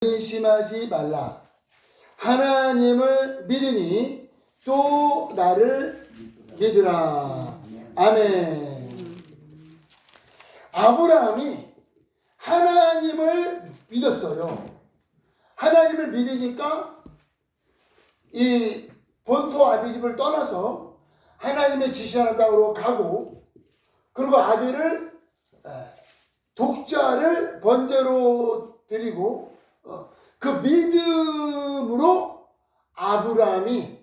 근심하지 말라. 하나님을 믿으니 또 나를 믿으라. 아멘. 아브라함이 하나님을 믿었어요. 하나님을 믿으니까 이 본토 아비집을 떠나서 하나님의 지시하는 땅으로 가고, 그리고 아들을 독자를 번제로 드리고, 그 믿음으로 아브라함이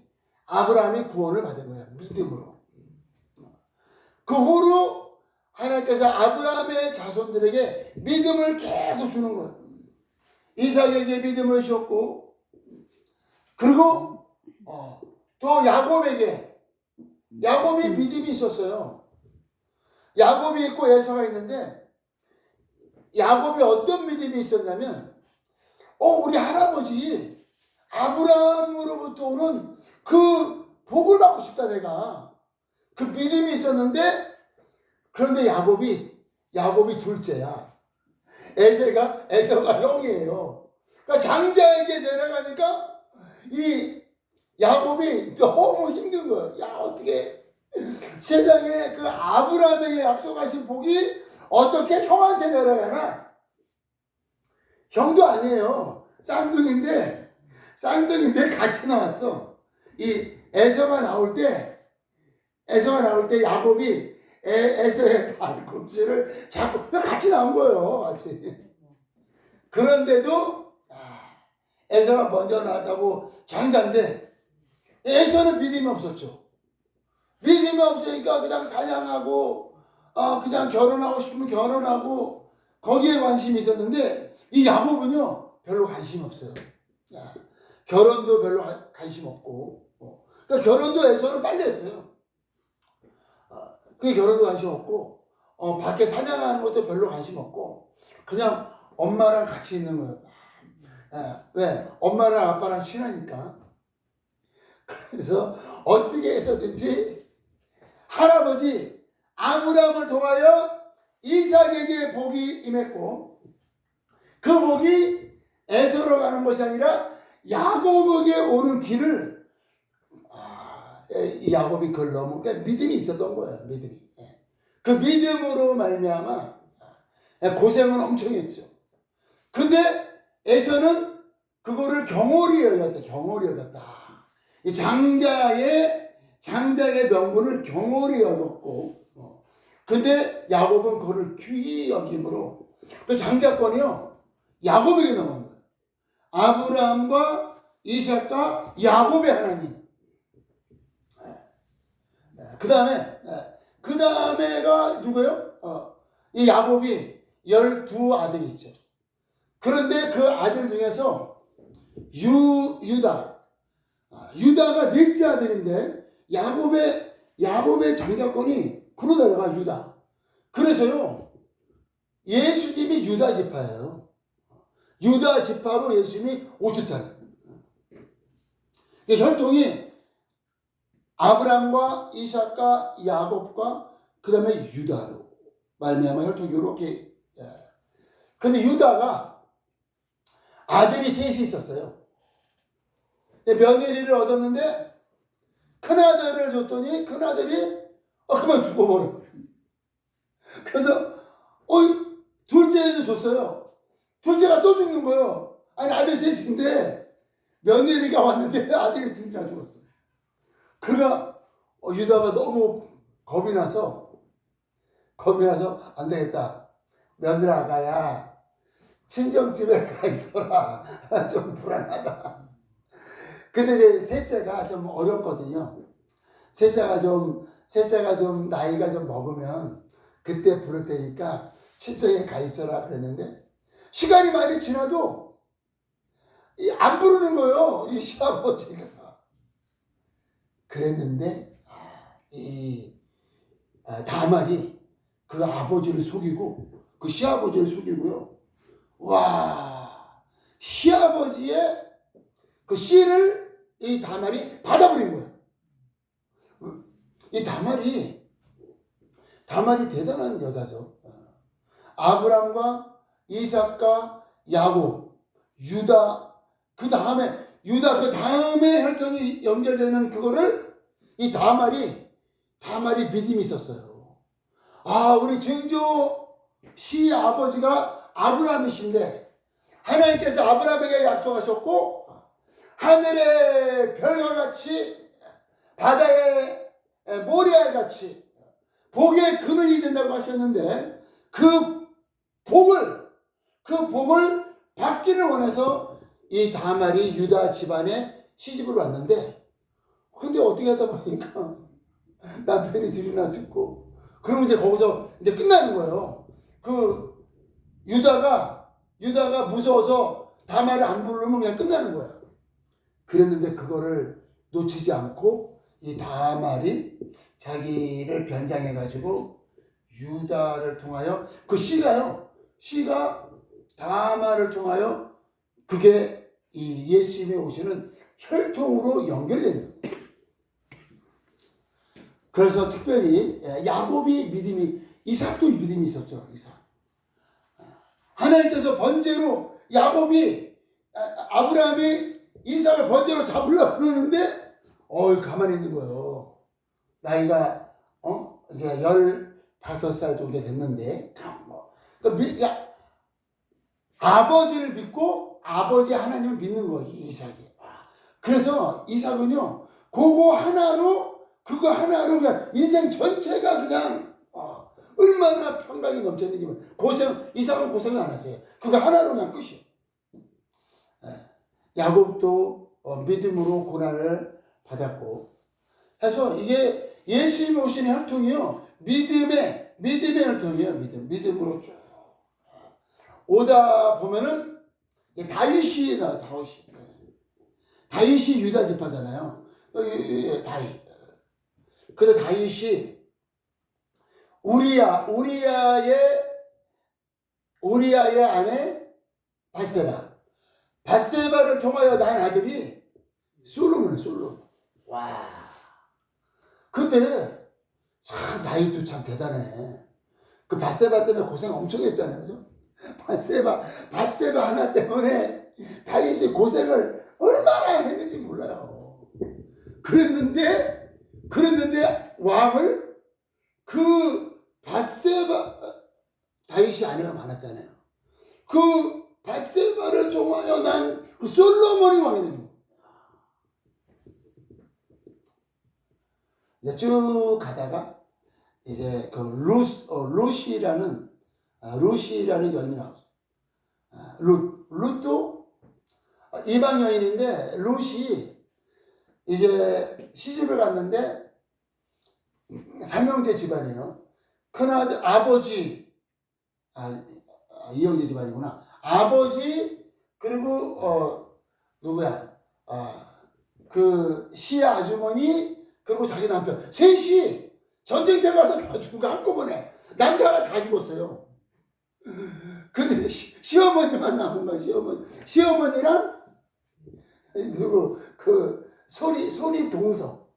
구원을 받은 거야. 믿음으로. 그 후로 하나님께서 아브라함의 자손들에게 믿음을 계속 주는 거야. 이삭에게 믿음을 주셨고, 그리고 또 야곱이 믿음이 있었어요. 야곱이 있고 에서가 있는데, 야곱이 어떤 믿음이 있었냐면, 우리 할아버지 아브라함으로부터 오는 그 복을 받고 싶다, 내가. 그 믿음이 있었는데, 그런데 야곱이 둘째야. 에서가 형이에요. 그러니까 장자에게 내려가니까 이 야곱이 너무 힘든 거예요. 야, 어떻게 세상에 그 아브라함에게 약속하신 복이 어떻게 형한테 내려가나? 형도 아니에요. 쌍둥이인데 같이 나왔어. 이 에서가 나올 때 야곱이 에서의 발꿈치를 잡고 같이 나온 거예요. 같이. 그런데도 에서가 먼저 나왔다고 장자인데, 에서는 믿음이 없었죠. 믿음이 없으니까 그냥 사냥하고, 그냥 결혼하고 싶으면 결혼하고, 거기에 관심이 있었는데, 이 야곱은요 별로 관심 없어요. 결혼도 별로 관심 없고, 그러니까 결혼도 에서는 빨리 했어요. 그 결혼도 관심 없고, 밖에 사냥하는 것도 별로 관심 없고, 그냥 엄마랑 같이 있는 거예요. 왜? 엄마랑 아빠랑 친하니까. 그래서 어떻게 해서든지 할아버지 아브라함을 통하여 이삭에게 복이 임했고, 그 복이 에서로 가는 것이 아니라 야곱에게 오는 길을 이 야곱이 그걸 그러니까 믿음이 있었던 거예요. 믿음이. 그 믿음으로 말미암아 고생은 엄청 했죠. 근데 에서는 그거를 경홀히 여겼다. 이 장자의 명분을 경홀히 여겼고, 근데 야곱은 그거를 귀히 여김으로 그 장자권이요 야곱에게 넘어간 거예요. 아브라함과 이삭과 야곱의 하나님. 그 다음에가 누구예요? 이 야곱이 12아들이 있죠. 그런데 그 아들 중에서 유다가 넷째 아들인데, 야곱의 장자권이 그러다가 유다. 그래서요 예수님이 유다 지파예요. 유다 지파로 예수님이 오셨잖아요. 혈통이 아브라함과 이삭과 야곱과 그 다음에 유다로 말미암아 혈통이 이렇게. 근데 유다가 아들이 셋이 있었어요. 며느리를 얻었는데 큰아들을 줬더니 큰아들이 그만 죽어버린 거예요. 그래서 둘째도 줬어요. 둘째가 또 죽는 거예요. 아니, 아들 셋인데 며느리가 왔는데 아들이 둘이나 죽었어요. 그러니까 유다가 너무 겁이 나서 안 되겠다. 며느라가야 친정집에 가 있어라. 좀 불안하다. 근데 이제 셋째가 좀 어렵거든요. 셋째가 좀 나이가 좀 먹으면 그때 부를 테니까 친정에 가 있어라 그랬는데, 시간이 많이 지나도 안 부르는 거예요, 이 시아버지가. 그랬는데 다말이 그 아버지를 속이고 그 시아버지를 속이고요. 와, 시아버지의 그 씨를 이 다말이 받아버린 거야. 이 다말이 대단한 여자죠. 아브람과 이삭과 야곱 유다 그 다음에 혈통이 연결되는 그거를 이 다말이 믿음이 있었어요. 아, 우리 증조 시 아버지가 아브라함이신데 하나님께서 아브라함에게 약속하셨고 하늘의 별과 같이 바다의 모래알 같이 복의 근원이 된다고 하셨는데 그 복을 받기를 원해서 이 다말이 유다 집안에 시집을 왔는데 근데 어떻게 하다 보니까 남편이 둘이나 죽고 그러면 이제 거기서 이제 끝나는 거예요. 그 유다가 무서워서 다말을 안 부르면 그냥 끝나는 거예요. 그랬는데 그거를 놓치지 않고 이 다말이 자기를 변장해 가지고 유다를 통하여 그 씨가 다말을 통하여 그게 이 예수님이 오시는 혈통으로 연결됩니다. 그래서 특별히 야곱이 믿음이 이삭도 믿음이 있었죠. 이삭. 하나님께서 번제로 아브라함이 이삭을 번제로 잡으려고 그러는데 가만히 있는 거예요. 나이가 이제 15살 정도 됐는데 그러니까 아버지를 믿고 아버지 하나님을 믿는 거예요. 이삭이. 그래서 이삭은요 그거 하나로 그냥 인생 전체가 그냥 얼마나 평강이 넘쳤는지 이삭은 고생을 안 했어요. 그거 하나로 그냥 끝이에요. 야곱도 믿음으로 고난을 받았고 해서 이게 예수님이 오신 혈통이요 믿음의 혈통이에요. 믿음으로 쭉 오다 보면은 다윗이 나와요. 다윗이 유다 지파잖아요. 다윗. 근데 다윗이 우리아의 아내 바세바를 통하여 난 아들이 솔로몬. 와. 근데 참 다윗도 참 대단해. 그 바세바 때문에 고생 엄청 했잖아요. 그죠? 바세바 하나 때문에 다윗이 고생을 얼마나 했는지 몰라요. 그랬는데 왕을 그 바세바 다윗이 아내가 많았잖아요. 그 바세바를 통하여 난 그 솔로몬이 왕이 되는 거예요. 이제 쭉 가다가 이제 그 루시라는 여인이 나왔어요. 룻도 이방 여인인데 룻이 이제 시집을 갔는데 삼형제 집안이에요. 큰아들 아버지 이형제 집안이구나. 아버지 그리고 누구야? 그 시아 아주머니 그리고 자기 남편 셋이 전쟁터 가서 다 죽고 한꺼번에 남자가 다 죽었어요. 근데 시어머니만 남은 거야. 시어머니랑 누구 그 소리 동서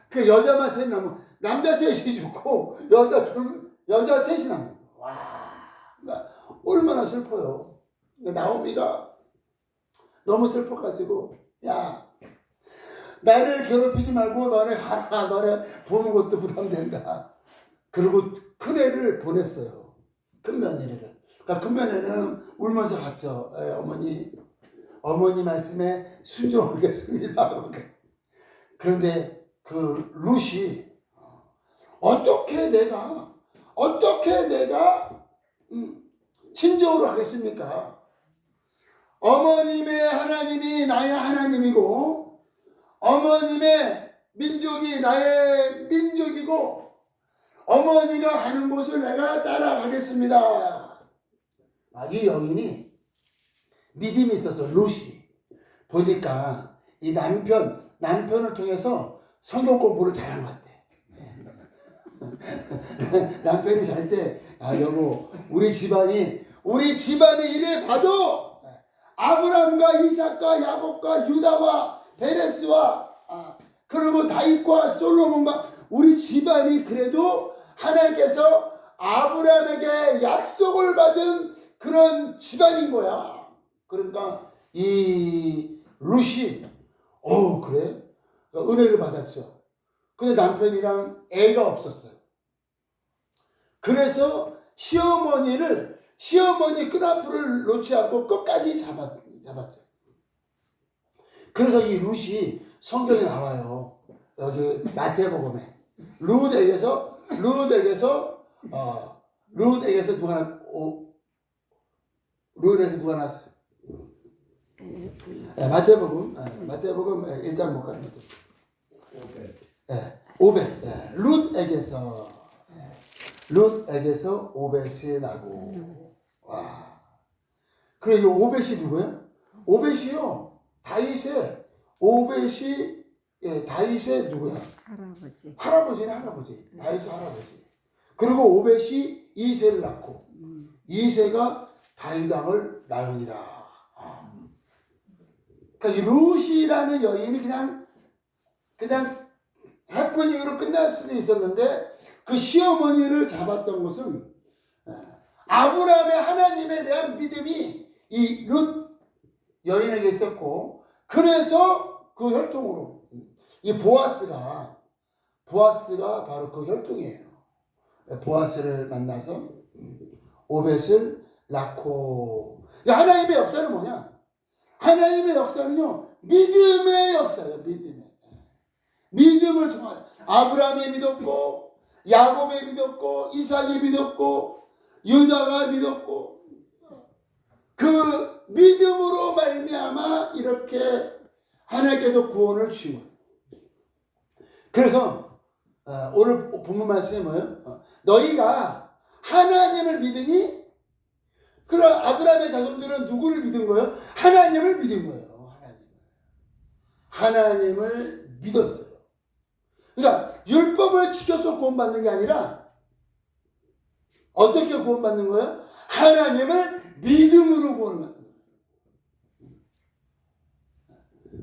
그 여자만 셋 남은 남자 셋이 죽고 여자 셋이 남은. 와, 그러니까 얼마나 슬퍼요. 나오미가 너무 슬퍼가지고 야 나를 괴롭히지 말고 너네 가라. 너네 보는 것도 부담된다. 그리고 큰애를 보냈어요. 큰 며느리를. 그러니까 큰 며느리는 울면서 갔죠. 어머니 말씀에 순종하겠습니다. 그런데 그 룻이 어떻게 내가 친정으로 하겠습니까? 어머님의 하나님이 나의 하나님이고 어머님의 민족이 나의 민족이고 어머니가 가는 곳을 내가 따라가겠습니다. 이 여인이 믿음이 있어서 룻이 보니까 이 남편을 통해서 성경 공부를 잘한 것 같아. 남편이 잘 때 여보 우리 집안이 이래 봐도 아브람과 이삭과 야곱과 유다와 베레스와 그리고 다윗과 솔로몬과 우리 집안이 그래도 하나님께서 아브람에게 약속을 받은 그런 집안인 거야. 그러니까 이 룻이 그래? 은혜를 받았죠. 근데 남편이랑 애가 없었어요. 그래서 시어머니 끈앞을 놓지 않고 끝까지 잡았죠. 그래서 이 룻이 성경에 나와요. 여기 마태복음에 룻에게서 누가 났어요? 마태복음 1장 못 갑니다. 오벳. 룻에게서 오벳이 나고. 와. 그래, 이 오벳이 누구야? 오벳이요. 다윗의 누구야? 할아버지. 다윗의 할아버지. 그리고 오벳이 이새를 낳고, 이새가 다윗 왕을 낳으니라. 그러니까 이 룻이라는 여인이 그냥 해프닝으로 끝날 수도 있었는데, 그 시어머니를 잡았던 것은 아브라함의 하나님에 대한 믿음이 이 룻 여인에게 있었고, 그래서 그 혈통으로 이 보아스가 바로 그 혈통이에요. 보아스를 만나서 오벳을 낳고. 하나님의 역사는 뭐냐? 하나님의 역사는요, 믿음의 역사예요. 믿음을 통한 아브라함이 믿었고, 야곱이 믿었고, 이삭이 믿었고, 유다가 믿었고, 그 믿음으로 말미암아 이렇게 하나님께서 구원을 주신 거예요. 그래서 오늘 본문 말씀이 뭐예요? 너희가 하나님을 믿으니, 그럼 아브라함의 자손들은 누구를 믿은 거예요? 하나님을 믿은 거예요. 하나님을 믿었어요. 그러니까 율법을 지켜서 구원받는 게 아니라 어떻게 구원받는 거예요? 하나님을 믿음으로 구원받는 거예요.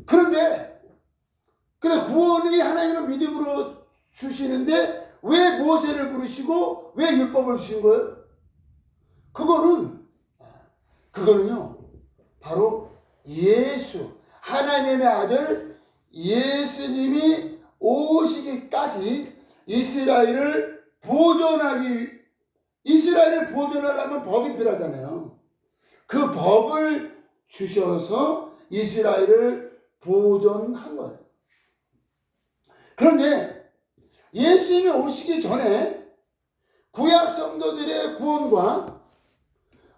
그런데 구원이 하나님을 믿음으로 주시는데 왜 모세를 부르시고 왜 율법을 주신 거예요? 그거는요, 바로 하나님의 아들 예수님이 오시기까지 이스라엘을 보존하려면 법이 필요하잖아요. 그 법을 주셔서 이스라엘을 보존한 거예요. 그런데 예수님이 오시기 전에 구약 성도들의 구원과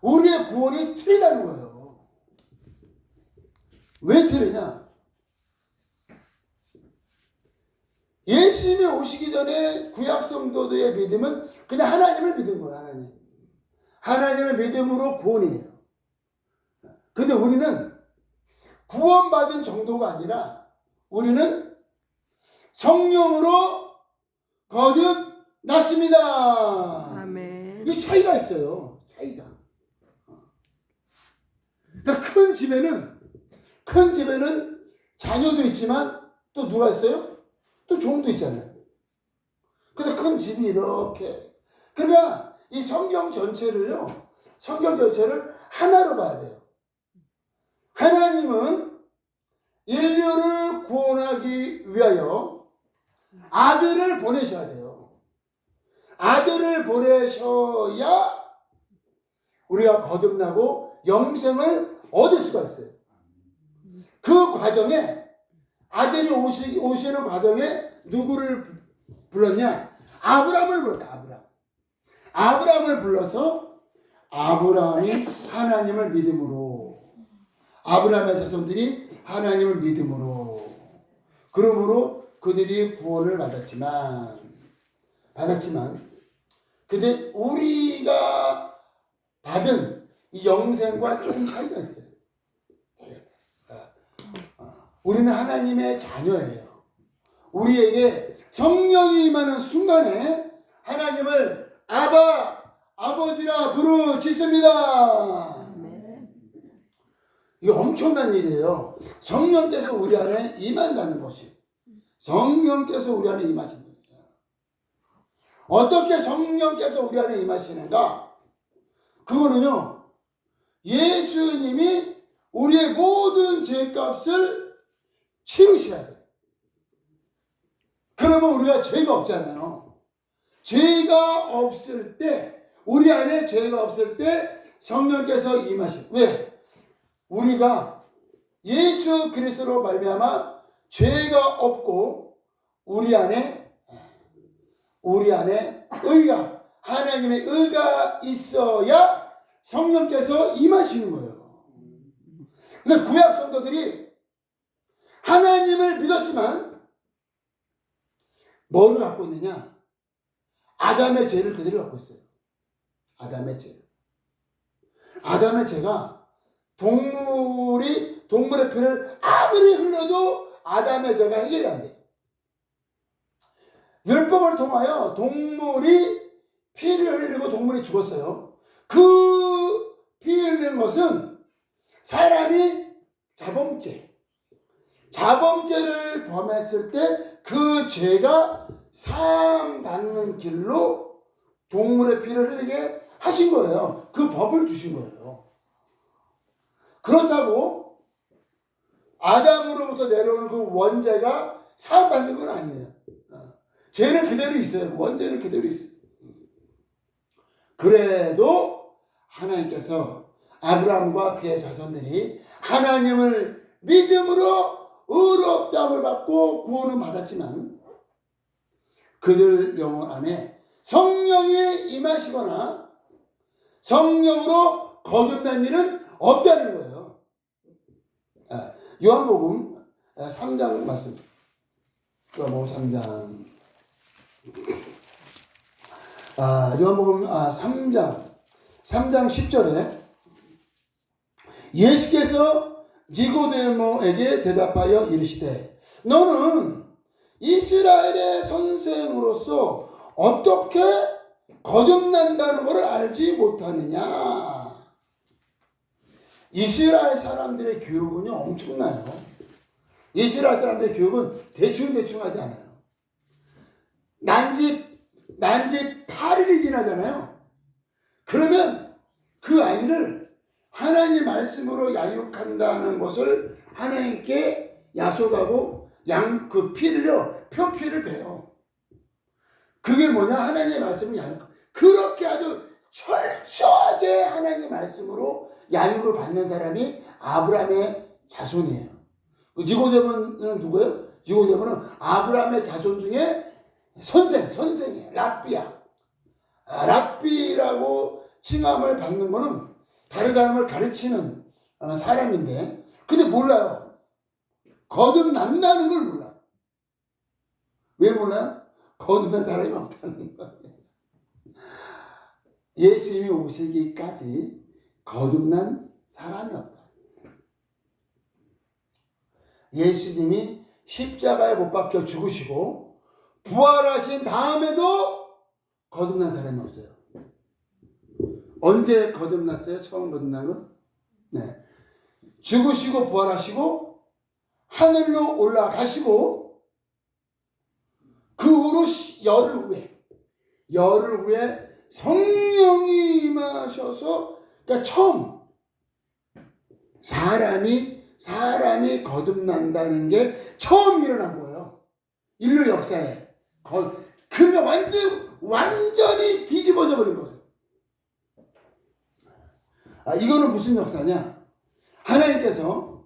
우리의 구원이 틀리다는 거예요. 왜 틀리냐? 예수님이 오시기 전에 구약 성도들의 믿음은 그냥 하나님을 믿은 거예요. 하나님을 믿음으로 구원이에요. 근데 우리는 구원받은 정도가 아니라 우리는 성령으로 거듭났습니다. 아멘. 이 차이가 있어요. 그러니까 큰 집에는 자녀도 있지만 또 누가 있어요? 또 종도 있잖아요. 그래서 큰 집이 이렇게. 그러니까 이 성경 전체를 하나로 봐야 돼요. 하나님은 인류를 구원하기 위하여 아들을 보내셔야 돼요. 아들을 보내셔야 우리가 거듭나고 영생을 얻을 수가 있어요. 그 과정에 아들이 오시는 과정에 누구를 불렀냐? 아브라함을 불렀다. 아브라함을 불러서 아브라함이 하나님을 믿음으로, 아브라함의 자손들이 하나님을 믿음으로, 그러므로 그들이 구원을 받았지만 근데 우리가 받은 이 영생과 조금 차이가 있어요. 우리는 하나님의 자녀예요. 우리에게 성령이 임하는 순간에 하나님을 아버지라 부르짖습니다. 이게 엄청난 일이에요. 성령께서 우리 안에 임한다는 것이. 성령께서 우리 안에 임하신다. 어떻게 성령께서 우리 안에 임하시는가? 그거는요, 예수님이 우리의 모든 죄값을 치르셔야 돼요. 그러면 우리가 죄가 없잖아요. 죄가 없을 때, 우리 안에 죄가 없을 때 성령께서 임하시고, 왜? 우리가 예수 그리스도로 말미암아 죄가 없고 우리 안에 의가, 하나님의 의가 있어야 성령께서 임하시는 거예요. 근데 구약 성도들이 하나님을 믿었지만 뭐를 갖고 있느냐? 아담의 죄를 그대로 갖고 있어요. 아담의 죄. 아담의 죄가 동물의 피를 아무리 흘러도 아담의 죄가 해결이 안 돼요. 율법을 통하여 동물이 피를 흘리고 동물이 죽었어요. 그 피 흘리는 것은 사람이 자범죄를 범했을 때 그 죄가 사함받는 길로 동물의 피를 흘리게 하신 거예요. 그 법을 주신 거예요. 그렇다고 아담으로부터 내려오는 그 원죄가 사함받는 건 아니에요. 죄는 그대로 있어요. 원죄는 그대로 있어요. 그래도 하나님께서 아브라함과 그의 자손들이 하나님을 믿음으로 의롭다함을 받고 구원을 받았지만 그들 영혼 안에 성령이 임하시거나 성령으로 거듭난 일은 없다는 거예요. 요한복음 3장 말씀. 요한복음 3장. 요한복음 3장 10절에 예수께서 니고데모에게 대답하여 이르시되 너는 이스라엘의 선생으로서 어떻게 거듭난다는 것을 알지 못하느냐. 이스라엘 사람들의 교육은요 엄청나요. 이스라엘 사람들의 교육은 대충 하지 않아요. 난지 8일이 지나잖아요. 그러면 그 아이를 하나님의 말씀으로 야육한다는 것을 하나님께 약속하고 그 표피를 배요. 그게 뭐냐? 하나님의 말씀을 야육. 그렇게 아주 철저하게 하나님의 말씀으로 야육을 받는 사람이 아브라함의 자손이에요. 니고데모는 누구예요? 니고데모는 아브라함의 자손 중에 선생이에요. 랍비야. 랍비라고 칭함을 받는 거는 다른 사람을 가르치는 사람인데, 근데 몰라요. 거듭난다는 걸 몰라. 왜 몰라요? 거듭난 사람이 없다는 거예요. 예수님이 오시기까지 거듭난 사람이 없다. 예수님이 십자가에 못 박혀 죽으시고 부활하신 다음에도 거듭난 사람이 없어요. 언제 거듭났어요? 처음 거듭난 건? 네. 죽으시고 부활하시고 하늘로 올라가시고 그 후로 열흘 후에 성령이 임하셔서, 그러니까 처음 사람이 거듭난다는 게 처음 일어난 거예요. 인류 역사에. 그러니까 완전히 뒤집어져 버린 거예요. 이거는 무슨 역사냐? 하나님께서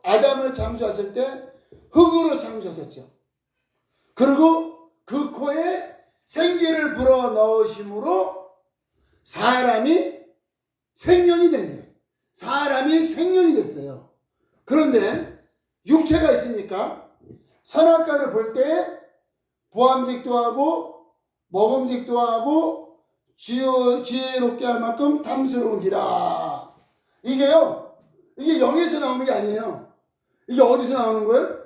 아담을 창조하실 때 흙으로 창조하셨죠. 그리고 그 코에 생기를 불어 넣으심으로 사람이 생명이 됐어요. 그런데 육체가 있으니까 선악과를 볼 때 보암직도 하고 먹음직도 하고 지혜롭게 할 만큼 탐스러운지라. 이게 영에서 나오는 게 아니에요. 이게 어디서 나오는 거예요?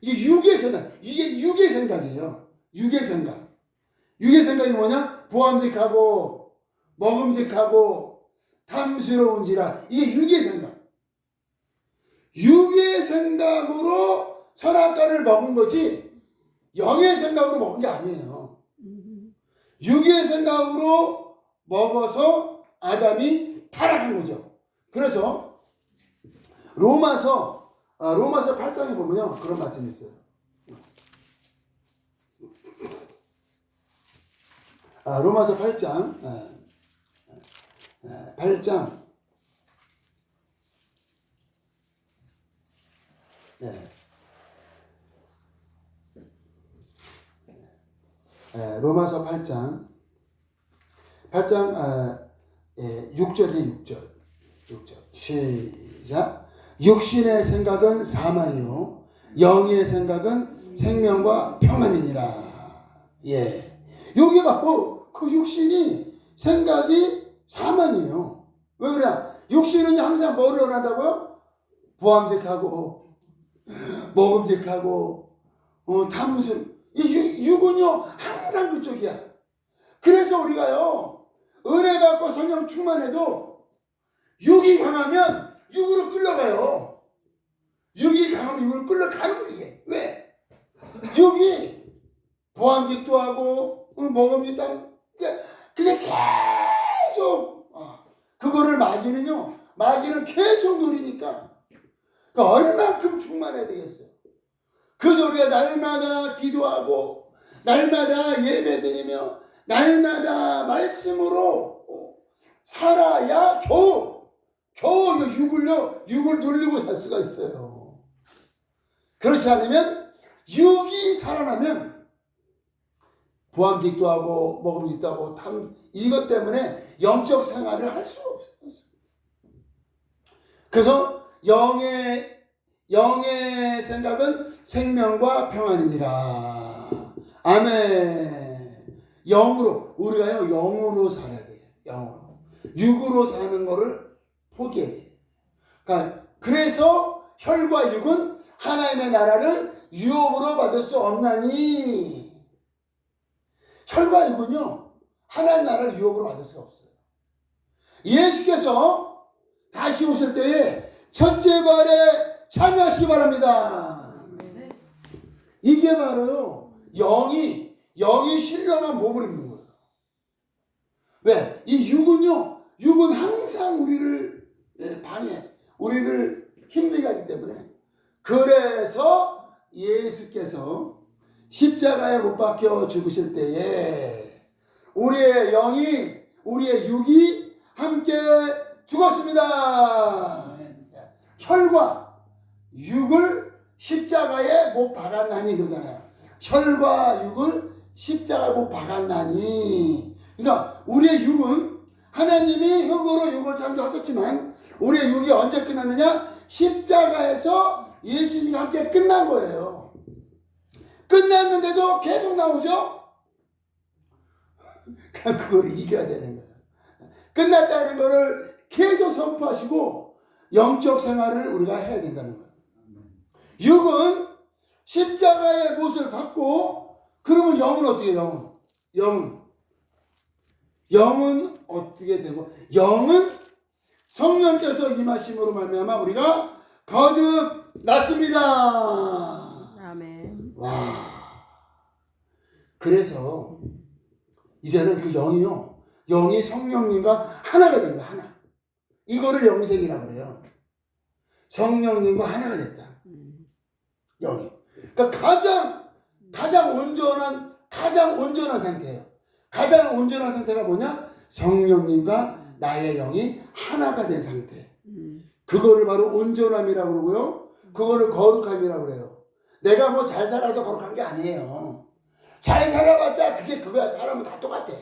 이게 육의 생각이에요. 육의 생각이 뭐냐? 보암직하고 먹음직하고 탐스러운지라. 이게 육의 생각. 육의 생각으로 선악과를 먹은 거지 영의 생각으로 먹은 게 아니에요. 육의 생각으로 먹어서 아담이 타락한 거죠. 그래서 로마서 8장에 보면요 그런 말씀이 있어요. 로마서 8장 8장 로마서 8장 6절에 6절 시작. 육신의 생각은 사망이요 영의 생각은 생명과 평안이니라. 예, 여기 봐도 그 육신이 생각이 사망이에요. 왜 그래? 육신은 항상 뭐를 원한다고요? 보암직하고 먹음직하고 탐술. 이 육은요 항상 그쪽이야. 그래서 우리가요 은혜 받고 성령 충만해도 육이 강하면 육으로 끌려가요. 육이 강하면 육으로 끌려가는 거예요. 왜? 육이 보암직도 하고 먹음직도 하고 그게 계속 그거를 마귀는 계속 노리니까 그러니까 얼만큼 충만해야 되겠어요. 그래서 우리가 날마다 기도하고 날마다 예배드리며 날마다 말씀으로 살아야 겨우 육을 누리고 살 수가 있어요. 그렇지 않으면 육이 살아나면 보암직도 하고 먹음직도 하고 이것 때문에 영적 생활을 할 수가 없어요. 그래서 영의 생각은 생명과 평안이니라. 아멘. 우리가요 영으로 살아야 돼요. 영으로. 육으로 사는 거를 포기해야 돼요. 그러니까 그래서 혈과 육은 하나님의 나라를 유업으로 받을 수 없나니. 혈과 육은요 하나님의 나라를 유업으로 받을 수가 없어요. 예수께서 다시 오실 때에 첫째 발에 참여하시기 바랍니다. 이게 바로 영이 신령한 몸을 입는 거예요. 왜? 이 육은 항상 우리를 방해, 우리를 힘들게 하기 때문에. 그래서 예수께서 십자가에 못 박혀 죽으실 때에 우리의 육이 함께 죽었습니다. 혈과 육을 십자가에 못 박았나니 그러잖아요. 혈과 육을 십자가에 못 박았나니. 그러니까 우리의 육은 하나님이 흙으로 육을 창조하셨지만 우리의 육이 언제 끝났느냐? 십자가에서 예수님과 함께 끝난 거예요. 끝났는데도 계속 나오죠? 그걸 이겨야 되는 거예요. 끝났다는 거를 계속 선포하시고 영적 생활을 우리가 해야 된다는 거예요. 육은 십자가의 못을 받고 그러면 영은 어떻게 해요? 영은 어떻게 되고 영은 성령께서 임하심으로 말미암아 우리가 거듭 났습니다. 아멘. 와. 그래서 이제는 그 영이 성령님과 하나가 된 거야. 하나. 이거를 영생이라고 그래요. 성령님과 하나가 됐다. 영이. 그러니까 가장 온전한 상태예요. 가장 온전한 상태가 뭐냐? 성령님과 나의 영이 하나가 된 상태. 그거를 바로 온전함이라고 그러고요. 그거를 거룩함이라고 그래요. 내가 뭐 잘 살아서 거룩한 게 아니에요. 잘 살아봤자 그거야. 사람은 다 똑같아.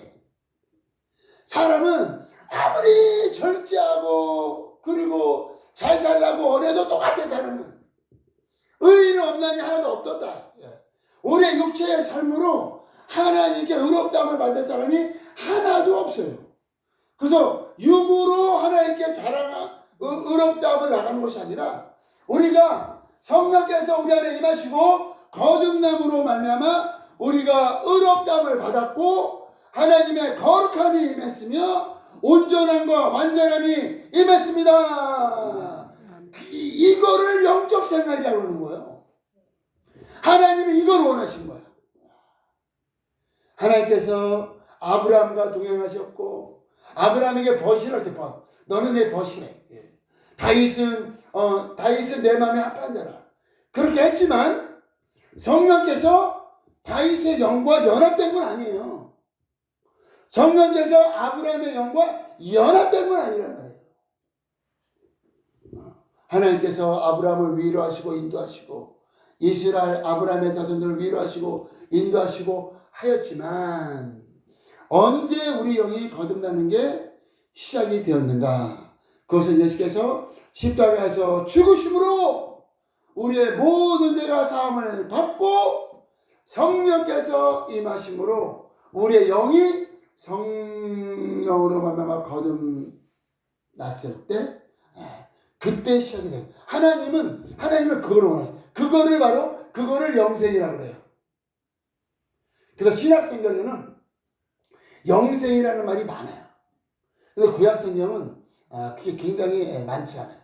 사람은 아무리 절제하고 그리고 잘 살라고 원해도 똑같아. 사람은 의인은 없나니 하나도 없었다. 우리의 육체의 삶으로 하나님께 의롭다함을 받을 사람이 하나도 없어요. 그래서 육으로 하나님께 의롭다함을 나가는 것이 아니라 우리가 성령께서 우리 안에 임하시고 거듭남으로 말미암아 우리가 의롭다함을 받았고 하나님의 거룩함이 임했으며 온전함과 완전함이 임했습니다. 이거를 영적 생활이라고 하는 거예요. 하나님이 이걸 원하신 거예요. 하나님께서 아브라함과 동행하셨고 아브라함에게 버시를 때 너는 내 버시래. 다윗은 내 마음에 합한 자라. 그렇게 했지만 성령께서 다윗의 영과 연합된 건 아니에요. 성령께서 아브라함의 영과 연합된 건 아니란 말이에요. 하나님께서 아브라함을 위로하시고 인도하시고 이스라엘 아브라함의 자손들을 위로하시고 인도하시고 하였지만 언제 우리 영이 거듭나는 게 시작이 되었는가? 그것은 예수께서 십자가에서 죽으심으로 우리의 모든 죄가 사함을 받고 성령께서 임하심으로 우리의 영이 성령으로 말미암아 거듭났을 때 그때 시작이 돼요. 하나님은 그거를 원하세요. 그거를 영생이라고 그래요. 그래서 신약 성경에는 영생이라는 말이 많아요. 근데 구약 성경은 그게 굉장히 많지 않아요.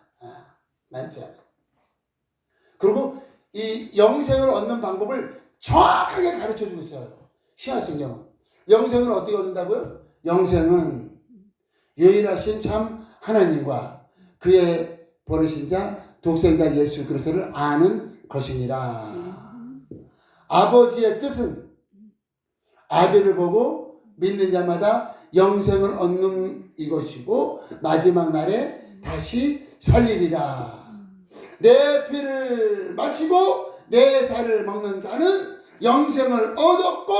많지 않아요. 그리고 이 영생을 얻는 방법을 정확하게 가르쳐주고 있어요. 신약 성경은. 영생을 어떻게 얻는다고요? 영생은 유일하신 참 하나님과 그의 보내신 자 독생자 예수 그리스도를 아는 것이니라. 아버지의 뜻은 아들을 보고 믿는 자마다 영생을 얻는 이것이고 마지막 날에 다시 살리리라. 내 피를 마시고 내 살을 먹는 자는 영생을 얻었고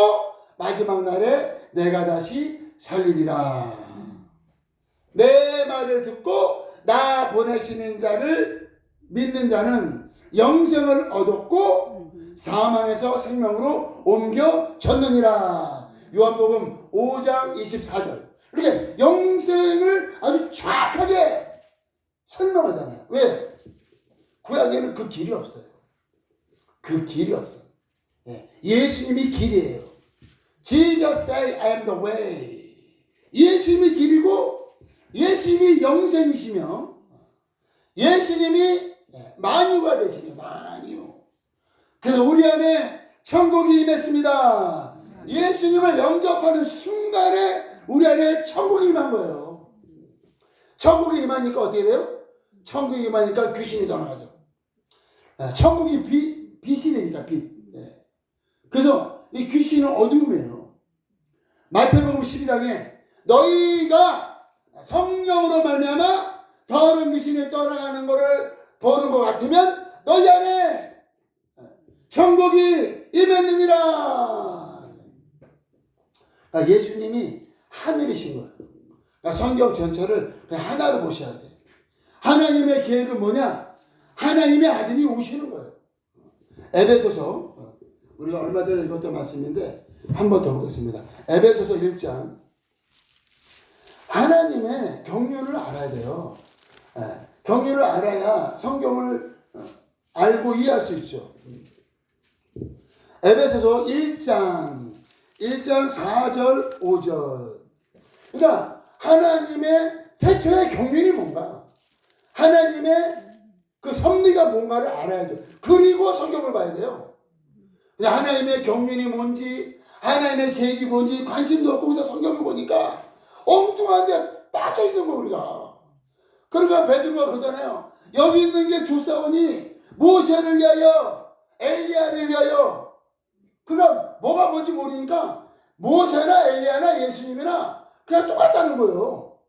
마지막 날에 내가 다시 살리리라. 내 말을 듣고 나 보내시는 자를 믿는 자는 영생을 얻었고 사망에서 생명으로 옮겨졌느니라. 요한복음 5장 24절. 이렇게 영생을 아주 정확하게 설명하잖아요. 왜? 구약에는 그 길이 없어요. 그 길이 없어요. 예수님이 길이에요. Jesus said, I am the way. 예수님이 길이고 예수님이 영생이시며 예수님이 만유가 되시며 만유. 그래서 우리 안에 천국이 임했습니다. 예수님을 영접하는 순간에 우리 안에 천국이 임한 거예요. 천국이 임하니까 어떻게 돼요? 천국이 임하니까 귀신이 떠나가죠. 천국이 빛이 되니까 빛. 그래서 이 귀신은 어두움이에요. 마태복음 12장에 너희가 성령으로 말미암아 더러운 귀신이 떠나가는 것을 보는 것 같으면 너희 안에 천국이 임했느니라. 예수님이 하늘이신 거예요. 성경 전체를 그냥 하나로 보셔야 돼요. 하나님의 계획은 뭐냐? 하나님의 아들이 오시는 거예요. 에베소서 우리가 얼마 전에 읽었던 말씀인데 한 번 더 보겠습니다. 에베소서 1장. 하나님의 경륜을 알아야 돼요. 경륜을 알아야 성경을 알고 이해할 수 있죠. 에베소서 1장 4절 5절. 그러니까 하나님의 태초의 경륜이 뭔가, 하나님의 그 섭리가 뭔가를 알아야죠. 그리고 성경을 봐야 돼요. 하나님의 경륜이 뭔지, 하나님의 계획이 뭔지 관심도 없고 그래서 성경을 보니까 엉뚱한데 빠져있는 거 우리가. 그러니까 베드로가 그러잖아요. 여기 있는 게 조사원이 모세를 위하여 엘리야를 위하여. 그러니까 뭐가 뭔지 모르니까 모세나 엘리야나 예수님이나 그냥 똑같다는 거예요.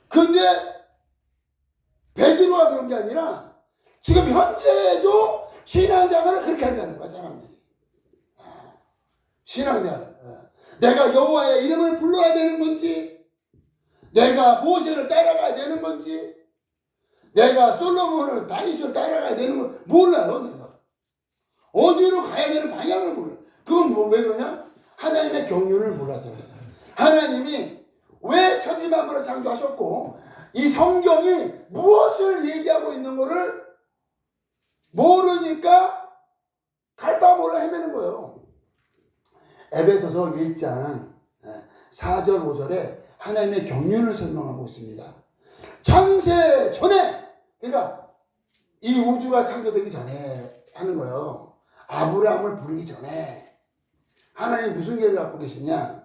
근데 베드로가 그런 게 아니라 지금 현재도 신앙생활을 그렇게 한다는 거야, 사람들이. 신앙생활. 내가 여호와의 이름을 불러야 되는 건지, 내가 모세를 따라가야 되는 건지, 내가 솔로몬을 다윗을 따라가야 되는 건 몰라요. 내가 어디로 가야 되는 방향을 몰라. 그건 왜 그러냐? 하나님의 경륜을 몰라서 그래요. 하나님이 왜 천지만물을 창조하셨고 이 성경이 무엇을 얘기하고 있는 거를 모르니까 갈 바 몰라 헤매는 거예요. 에베소서 1장 4절 5절에 하나님의 경륜을 설명하고 있습니다. 창세 전에, 그러니까 이 우주가 창조되기 전에 하는 거예요. 아브라함을 부르기 전에 하나님 무슨 계획을 갖고 계시냐?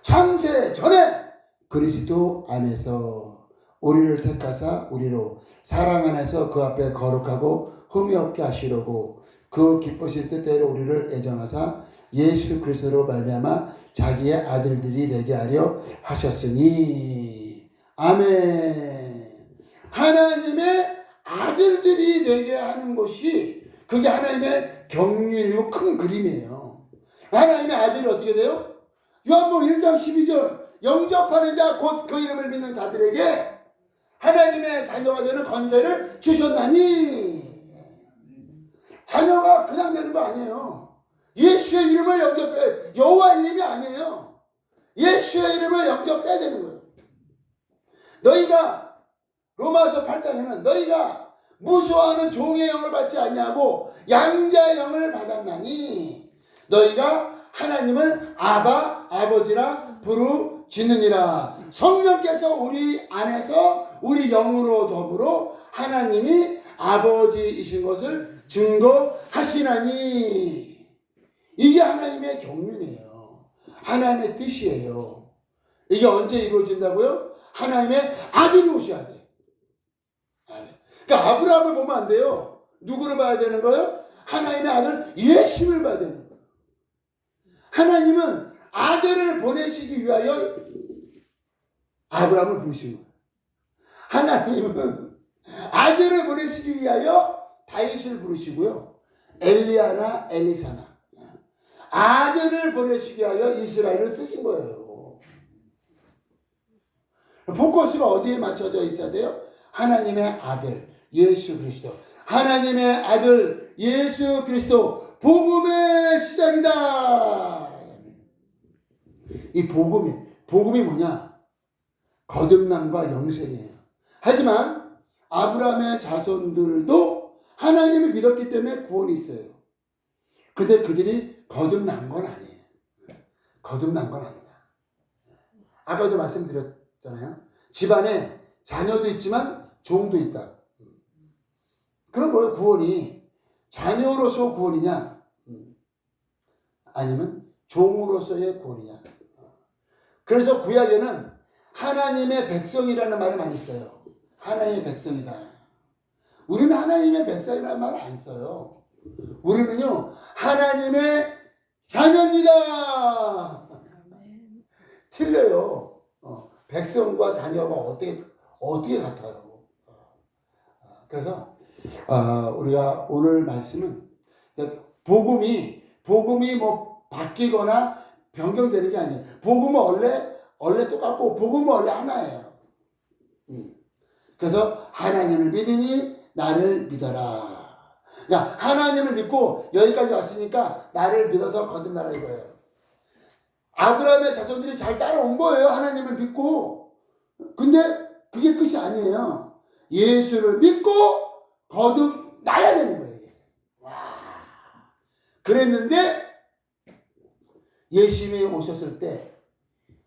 창세 전에 그리스도 안에서 우리를 택하사 우리로 사랑 안에서 그 앞에 거룩하고 흠이 없게 하시려고 그 기쁘신 뜻대로 우리를 애정하사 예수 그리스도로 말미암아 자기의 아들들이 되게 하려 하셨으니. 아멘. 하나님의 아들들이 되게 하는 것이 그게 하나님의 경륜이고 큰 그림이에요. 하나님의 아들이 어떻게 돼요? 요한복음 1장 12절 영접하는 자 곧 그 이름을 믿는 자들에게 하나님의 자녀가 되는 권세를 주셨나니. 자녀가 그냥 되는 거 아니에요. 예수의 이름을 영접해. 여호와 이름이 아니에요. 예수의 이름을 영접해야 되는 거예요. 너희가 로마서 8장에는 너희가 무수하는 종의 영을 받지 아니하고 양자의 영을 받았나니 너희가 하나님을 아바 아버지라 부르짖느니라. 성령께서 우리 안에서 우리 영으로 더불어 하나님이 아버지이신 것을 증거하시나니. 이게 하나님의 경륜이에요. 하나님의 뜻이에요. 이게 언제 이루어진다고요? 하나님의 아들이 오셔야 돼. 그러니까 아브라함을 보면 안 돼요. 누구를 봐야 되는 거예요? 하나님의 아들 예수를 봐야 되는 거예요. 하나님은 아들을 보내시기 위하여 아브라함을 부르신 거예요. 하나님은 아들을 보내시기 위하여 다윗을 부르시고요. 엘리야나 엘리사나 아들을 보내시기 위하여 이스라엘을 쓰신 거예요. 포커스가 어디에 맞춰져 있어야 돼요? 하나님의 아들 예수 그리스도. 하나님의 아들 예수 그리스도 복음의 시작이다. 이 복음이 뭐냐? 거듭남과 영생이에요. 하지만 아브라함의 자손들도 하나님을 믿었기 때문에 구원이 있어요. 근데 그들이 거듭난 건 아니에요. 거듭난 건 아니다. 아까도 말씀드렸잖아요. 집안에 자녀도 있지만 종도 있다. 그런 거예요. 구원이 자녀로서 구원이냐 아니면 종으로서의 구원이냐. 그래서 구약에는 하나님의 백성이라는 말을 많이 써요. 하나님의 백성이다. 우리는 하나님의 백성이라는 말을 안 써요. 우리는요 하나님의 자녀입니다. 틀려요. 백성과 자녀가 어떻게 같아요. 그래서 우리가 오늘 말씀은 복음이 뭐 바뀌거나 변경되는 게 아니에요. 복음은 원래 똑같고 복음은 원래 하나예요. 그래서 하나님을 믿으니 나를 믿어라. 그러니까 하나님을 믿고 여기까지 왔으니까 나를 믿어서 거듭나라 이거예요. 아브라함의 자손들이 잘 따라온 거예요. 하나님을 믿고. 근데 그게 끝이 아니에요. 예수를 믿고 거듭나야 되는 거예요. 와. 그랬는데 예수님이 오셨을 때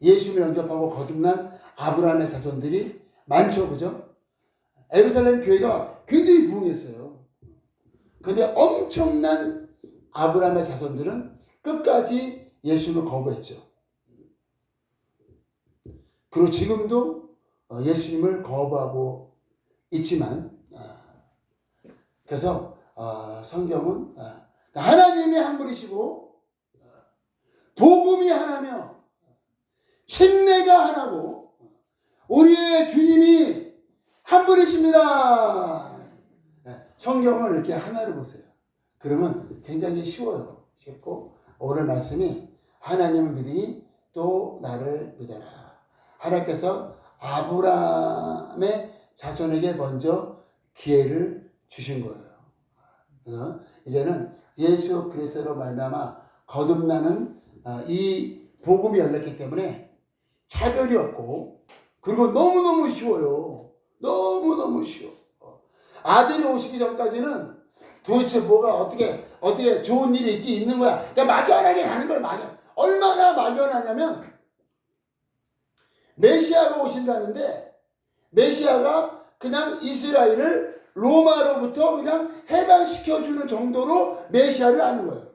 예수님을 영접하고 거듭난 아브라함의 자손들이 많죠. 그죠? 예루살렘 교회가 굉장히 부흥했어요. 근데 엄청난 아브라함의 자손들은 끝까지 예수님을 거부했죠. 그리고 지금도 예수님을 거부하고 있지만 그래서 성경은 하나님이 한 분이시고 복음이 하나며 침례가 하나고 우리의 주님이 한 분이십니다. 성경을 이렇게 하나로 보세요. 그러면 굉장히 쉬워요. 쉽고 오늘 말씀이 하나님을 믿으니 또 나를 믿어라. 하나님께서 아브라함의 자손에게 먼저 기회를 주신 거예요. 그래서 이제는 예수 그리스도로 말미암아 거듭나는 이 복음이 열렸기 때문에 차별이 없고 그리고 너무너무 쉬워요. 너무너무 쉬워. 아들이 오시기 전까지는 도대체 뭐가 어떻게 좋은 일이 있는 거야. 그러니까 막연하게 가는 걸 얼마나 막연하냐면 메시아가 오신다는데 메시아가 그냥 이스라엘을 로마로부터 그냥 해방시켜주는 정도로 메시아를 아는 거예요.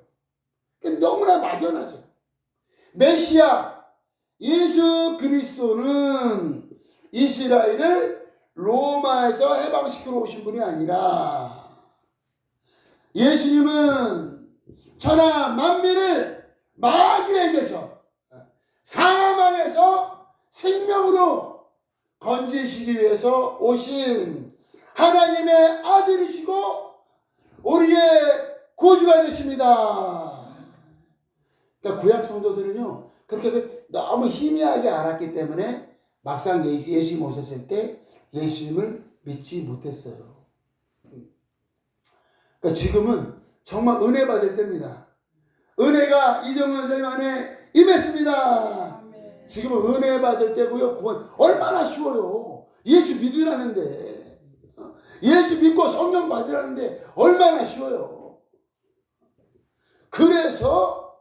그러니까 너무나 막연하죠. 메시아 예수 그리스도는 이스라엘을 로마에서 해방시키러 오신 분이 아니라 예수님은 천하 만민을 마귀에게서 사망에서 생명으로 건지시기 위해서 오신 하나님의 아들이시고 우리의 구주가 되십니다. 그러니까 구약 성도들은요 그렇게 너무 희미하게 알았기 때문에 막상 예수님 오셨을 때 예수님을 믿지 못했어요. 그러니까 지금은 정말 은혜 받을 때입니다. 은혜가 이정원 선생님 안에 임했습니다. 지금은 은혜 받을 때고요. 그건 얼마나 쉬워요. 예수 믿으라는데, 예수 믿고 성령 받으라는데 얼마나 쉬워요. 그래서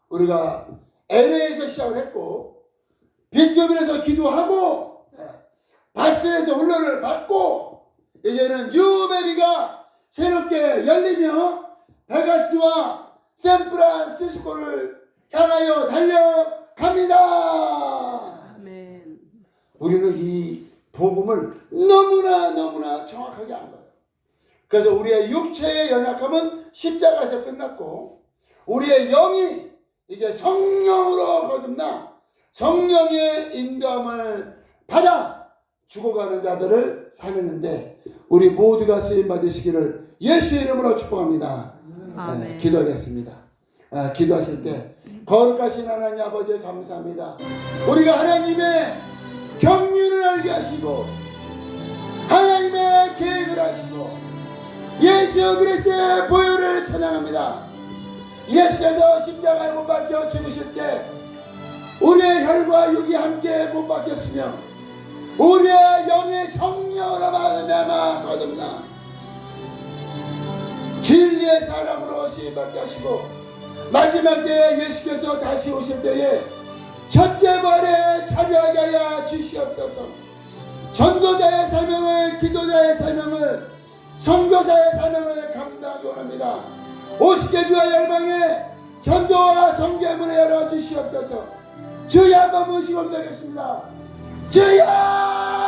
우리가 LA에서 시작을 했고 빅토리에서 기도하고 바스턴에서 훈련을 받고 이제는 뉴베리가 새롭게 열리며 베가스와 샌프란시스코를 향하여 달려갑니다. 아멘. 우리는 이 복음을 너무나 정확하게 안 거예요. 그래서 우리의 육체의 연약함은 십자가에서 끝났고 우리의 영이 이제 성령으로 거듭나 성령의 인도함을 받아 죽어가는 자들을 살리는데 우리 모두가 쓰임 받으시기를 예수의 이름으로 축복합니다. 아멘. 기도하겠습니다. 기도하실 때 거룩하신 하나님 아버지 감사합니다. 우리가 하나님의 경륜을 알게 하시고 하나님의 계획을 하시고 예수 그리스도의 보혈을 찬양합니다. 예수께서 십자가에 못 박혀 죽으실 때 우리의 혈과 육이 함께 못 박혔으며 우리의 영의 성령으로 말미암아 거듭나 진리의 사람으로 시임받게 하시고 마지막 때에 예수께서 다시 오실 때에 첫째 벌에 참여하게 하여 주시옵소서. 전도자의 사명을 기도자의 사명을 선교사의 사명을 감당하기 원합니다. 오시게 주와 열방에 전도와 선교의 문을 열어 주시옵소서. 주여 한번 모시고 기도하겠습니다. 주여